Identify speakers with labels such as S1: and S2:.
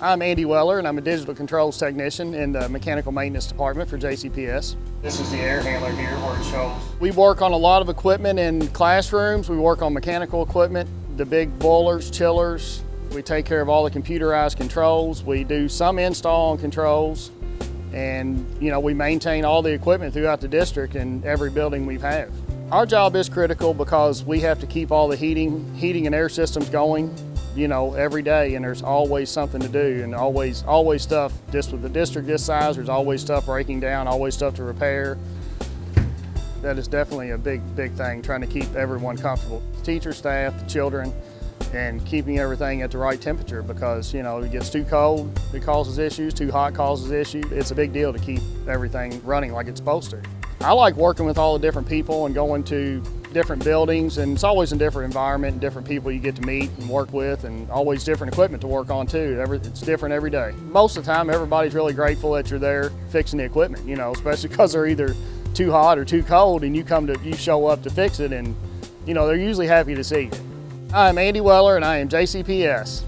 S1: I'm Andy Weller, and I'm a digital controls technician in the mechanical maintenance department for JCPS. This is the air handler here where it shows. We work on a lot of equipment in classrooms. We work on mechanical equipment, the big boilers, chillers. We take care of all the computerized controls. We do some install on controls, and we maintain all the equipment throughout the district in every building we have. Our job is critical because we have to keep all the heating and air systems going every day, and there's always something to do, and always stuff. Just with the district this size, there's always stuff breaking down, always stuff to repair. That is definitely a big thing, trying to keep everyone comfortable. Teachers, staff, the children, and keeping everything at the right temperature, because it gets too cold, it causes issues, too hot causes issues. It's a big deal to keep everything running like it's supposed to. I like working with all the different people and going to different buildings, and it's always a different environment and different people you get to meet and work with, and always different equipment to work on too. It's different every day. Most of the time everybody's really grateful that you're there fixing the equipment, especially because they're either too hot or too cold, and you show up to fix it, and they're usually happy to see you. I'm Andy Weller, and I am JCPS.